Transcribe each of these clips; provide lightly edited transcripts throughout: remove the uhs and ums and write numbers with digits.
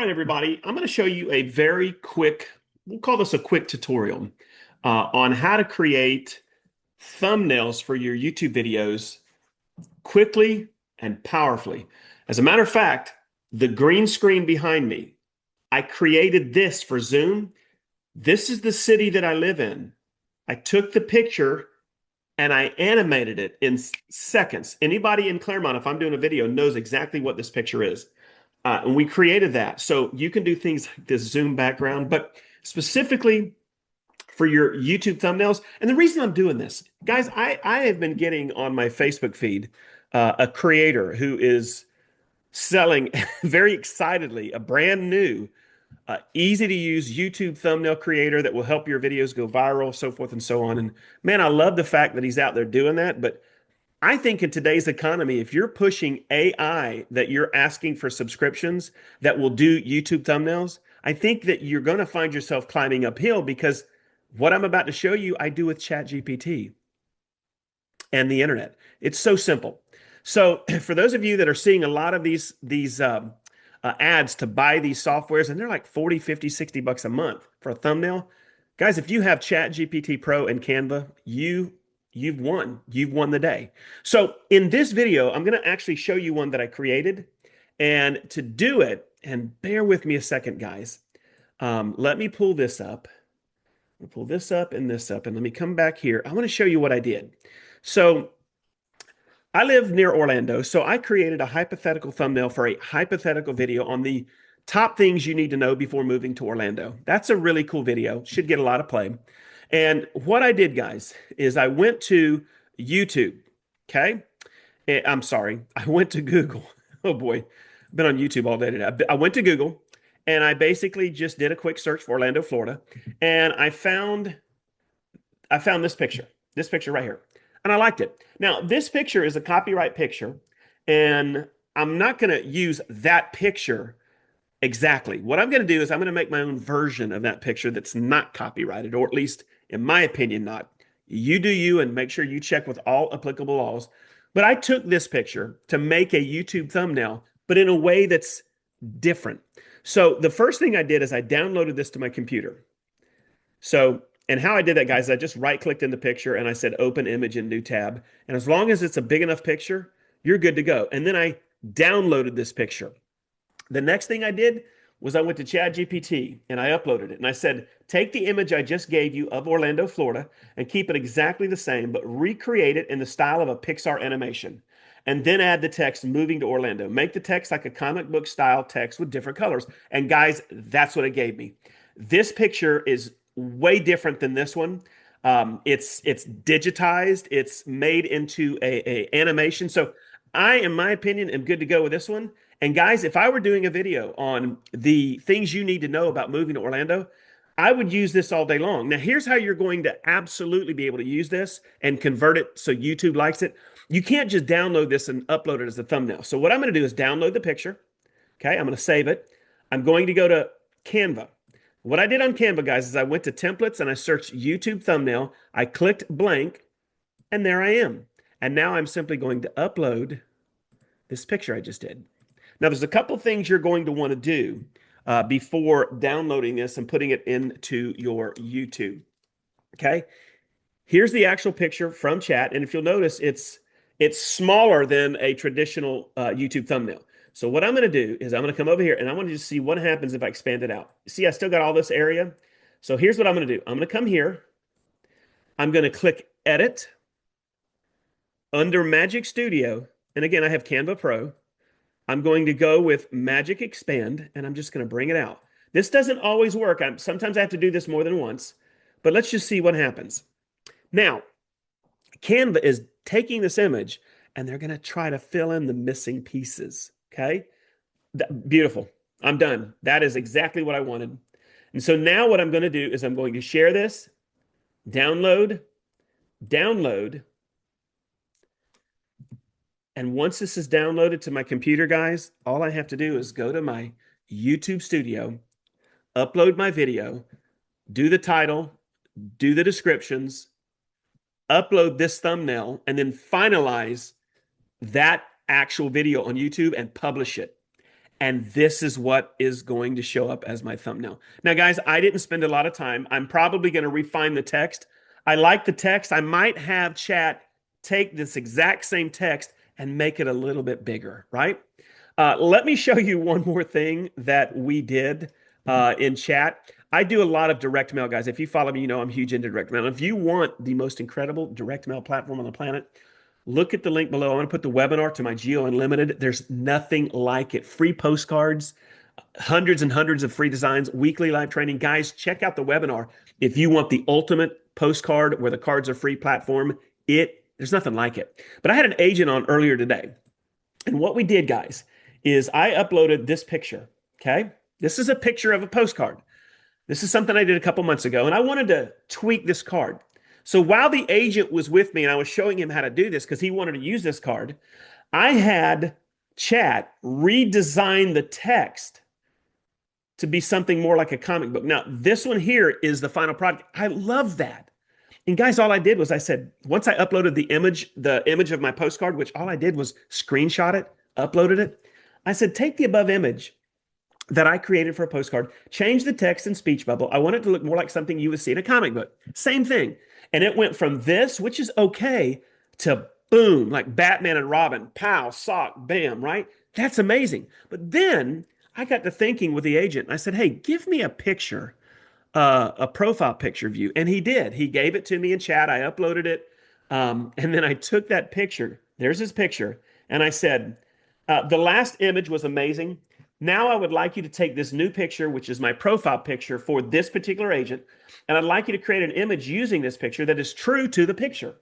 right, everybody, I'm going to show you a very quick, we'll call this a quick tutorial on how to create thumbnails for your YouTube videos quickly and powerfully. As a matter of fact, the green screen behind me, I created this for Zoom. This is the city that I live in. I took the picture and I animated it in seconds. Anybody in Claremont, if I'm doing a video, knows exactly what this picture is. And we created that. So you can do things like this Zoom background, but specifically for your YouTube thumbnails. And the reason I'm doing this, guys, I have been getting on my Facebook feed a creator who is selling very excitedly a brand new, easy to use YouTube thumbnail creator that will help your videos go viral, so forth and so on. And man, I love the fact that he's out there doing that. But I think in today's economy, if you're pushing AI that you're asking for subscriptions that will do YouTube thumbnails, I think that you're going to find yourself climbing uphill because what I'm about to show you, I do with ChatGPT and the internet. It's so simple. So for those of you that are seeing a lot of these ads to buy these softwares, and they're like 40, 50, 60 bucks a month for a thumbnail, guys, if you have ChatGPT Pro and Canva, you've won. You've won the day. So in this video, I'm going to actually show you one that I created. And to do it, and bear with me a second, guys, let me pull this up. I'll pull this up and this up, and let me come back here. I want to show you what I did. So I live near Orlando, so I created a hypothetical thumbnail for a hypothetical video on the top things you need to know before moving to Orlando. That's a really cool video. Should get a lot of play. And what I did, guys, is I went to YouTube. Okay. I'm sorry. I went to Google. Oh boy. I've been on YouTube all day today. I went to Google and I basically just did a quick search for Orlando, Florida. And I found this picture right here. And I liked it. Now, this picture is a copyright picture, and I'm not going to use that picture exactly. What I'm going to do is I'm going to make my own version of that picture that's not copyrighted, or at least in my opinion, not. You do you and make sure you check with all applicable laws. But I took this picture to make a YouTube thumbnail, but in a way that's different. So the first thing I did is I downloaded this to my computer. So, and how I did that, guys, is I just right clicked in the picture and I said open image in new tab. And as long as it's a big enough picture, you're good to go. And then I downloaded this picture. The next thing I did was I went to ChatGPT and I uploaded it. And I said, take the image I just gave you of Orlando, Florida, and keep it exactly the same, but recreate it in the style of a Pixar animation. And then add the text moving to Orlando. Make the text like a comic book style text with different colors. And guys, that's what it gave me. This picture is way different than this one. It's digitized. It's made into a animation. So I, in my opinion, am good to go with this one. And guys, if I were doing a video on the things you need to know about moving to Orlando, I would use this all day long. Now, here's how you're going to absolutely be able to use this and convert it so YouTube likes it. You can't just download this and upload it as a thumbnail. So what I'm going to do is download the picture. Okay, I'm going to save it. I'm going to go to Canva. What I did on Canva, guys, is I went to templates and I searched YouTube thumbnail. I clicked blank, and there I am. And now I'm simply going to upload this picture I just did. Now, there's a couple things you're going to want to do before downloading this and putting it into your YouTube. Okay, here's the actual picture from chat, and if you'll notice, it's smaller than a traditional YouTube thumbnail. So what I'm going to do is I'm going to come over here and I want to just see what happens if I expand it out. See, I still got all this area. So here's what I'm going to do. I'm going to come here. I'm going to click Edit under Magic Studio. And again, I have Canva Pro. I'm going to go with Magic Expand, and I'm just going to bring it out. This doesn't always work. Sometimes I have to do this more than once, but let's just see what happens. Now, Canva is taking this image, and they're going to try to fill in the missing pieces. Okay, beautiful. I'm done. That is exactly what I wanted. And so now what I'm going to do is I'm going to share this, download. And once this is downloaded to my computer, guys, all I have to do is go to my YouTube studio, upload my video, do the title, do the descriptions, upload this thumbnail, and then finalize that actual video on YouTube and publish it. And this is what is going to show up as my thumbnail. Now, guys, I didn't spend a lot of time. I'm probably going to refine the text. I like the text. I might have chat take this exact same text and make it a little bit bigger, right? Let me show you one more thing that we did in chat. I do a lot of direct mail, guys. If you follow me, you know I'm huge into direct mail. If you want the most incredible direct mail platform on the planet, look at the link below. I'm going to put the webinar to my Geo Unlimited. There's nothing like it. Free postcards, hundreds and hundreds of free designs, weekly live training. Guys, check out the webinar. If you want the ultimate postcard where the cards are free platform, there's nothing like it. But I had an agent on earlier today. And what we did, guys, is I uploaded this picture. Okay. This is a picture of a postcard. This is something I did a couple months ago, and I wanted to tweak this card. So while the agent was with me and I was showing him how to do this because he wanted to use this card, I had chat redesign the text to be something more like a comic book. Now, this one here is the final product. I love that. And guys, all I did was I said, once I uploaded the image of my postcard, which all I did was screenshot it, uploaded it. I said, take the above image that I created for a postcard, change the text and speech bubble. I want it to look more like something you would see in a comic book. Same thing. And it went from this, which is okay, to boom, like Batman and Robin, pow, sock, bam, right? That's amazing. But then I got to thinking with the agent. I said, hey, give me a picture, a profile picture view. And he did. He gave it to me in chat. I uploaded it. And then I took that picture. There's his picture. And I said, the last image was amazing. Now I would like you to take this new picture, which is my profile picture for this particular agent, and I'd like you to create an image using this picture that is true to the picture.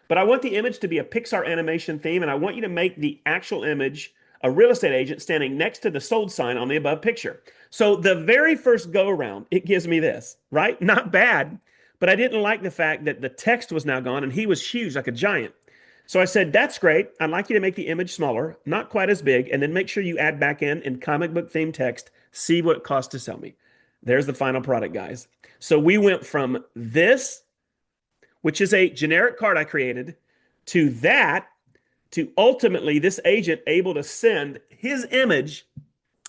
But I want the image to be a Pixar animation theme, and I want you to make the actual image a real estate agent standing next to the sold sign on the above picture. So the very first go around, it gives me this, right? Not bad, but I didn't like the fact that the text was now gone and he was huge, like a giant. So I said, that's great. I'd like you to make the image smaller, not quite as big, and then make sure you add back in comic book themed text, see what it costs to sell me. There's the final product, guys. So we went from this, which is a generic card I created, to that, to ultimately this agent able to send his image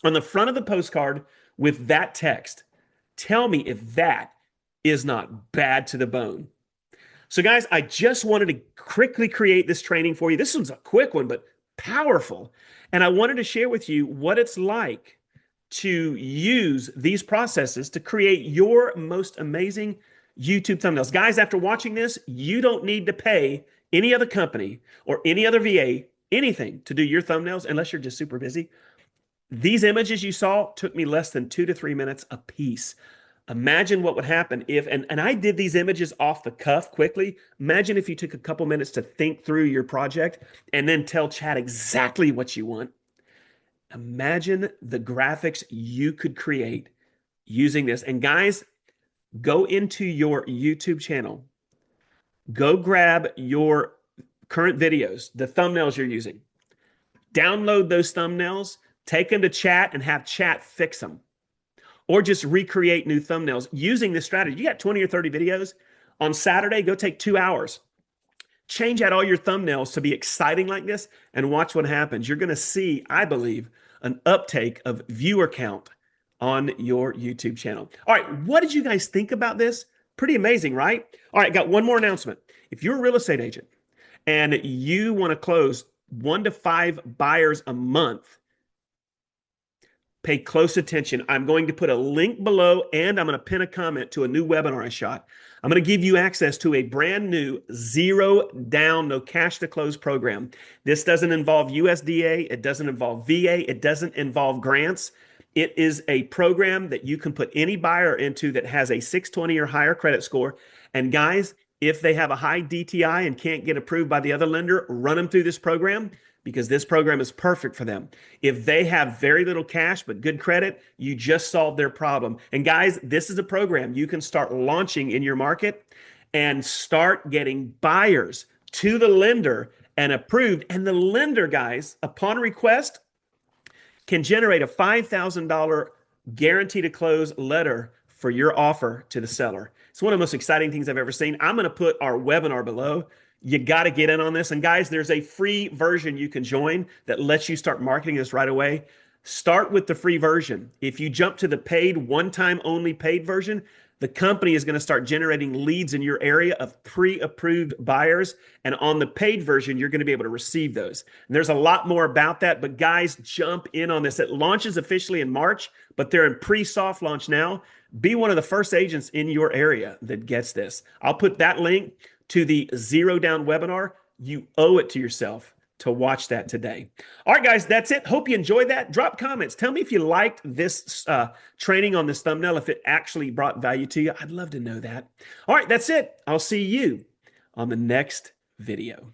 on the front of the postcard with that text. Tell me if that is not bad to the bone. So guys, I just wanted to quickly create this training for you. This one's a quick one, but powerful. And I wanted to share with you what it's like to use these processes to create your most amazing YouTube thumbnails. Guys, after watching this, you don't need to pay any other company or any other VA anything to do your thumbnails unless you're just super busy. These images you saw took me less than 2 to 3 minutes a piece. Imagine what would happen if, and I did these images off the cuff quickly. Imagine if you took a couple minutes to think through your project and then tell chat exactly what you want. Imagine the graphics you could create using this. And guys, go into your YouTube channel. Go grab your current videos, the thumbnails you're using. Download those thumbnails, take them to chat and have chat fix them. Or just recreate new thumbnails using this strategy. You got 20 or 30 videos. On Saturday, go take 2 hours. Change out all your thumbnails to be exciting like this and watch what happens. You're going to see, I believe, an uptake of viewer count on your YouTube channel. All right, what did you guys think about this? Pretty amazing, right? All right, got one more announcement. If you're a real estate agent and you want to close 1 to 5 buyers a month, pay close attention. I'm going to put a link below and I'm going to pin a comment to a new webinar I shot. I'm going to give you access to a brand new 0 down, no cash to close program. This doesn't involve USDA. It doesn't involve VA. It doesn't involve grants. It is a program that you can put any buyer into that has a 620 or higher credit score. And guys, if they have a high DTI and can't get approved by the other lender, run them through this program, because this program is perfect for them. If they have very little cash but good credit, you just solved their problem. And guys, this is a program you can start launching in your market and start getting buyers to the lender and approved. And the lender, guys, upon request, can generate a $5,000 guarantee to close letter for your offer to the seller. It's one of the most exciting things I've ever seen. I'm going to put our webinar below. You got to get in on this. And guys, there's a free version you can join that lets you start marketing this right away. Start with the free version. If you jump to the paid, one-time only paid version, the company is going to start generating leads in your area of pre-approved buyers. And on the paid version, you're going to be able to receive those. And there's a lot more about that, but guys, jump in on this. It launches officially in March, but they're in pre-soft launch now. Be one of the first agents in your area that gets this. I'll put that link to the Zero Down webinar. You owe it to yourself to watch that today. All right, guys, that's it. Hope you enjoyed that. Drop comments. Tell me if you liked this training on this thumbnail, if it actually brought value to you. I'd love to know that. All right, that's it. I'll see you on the next video.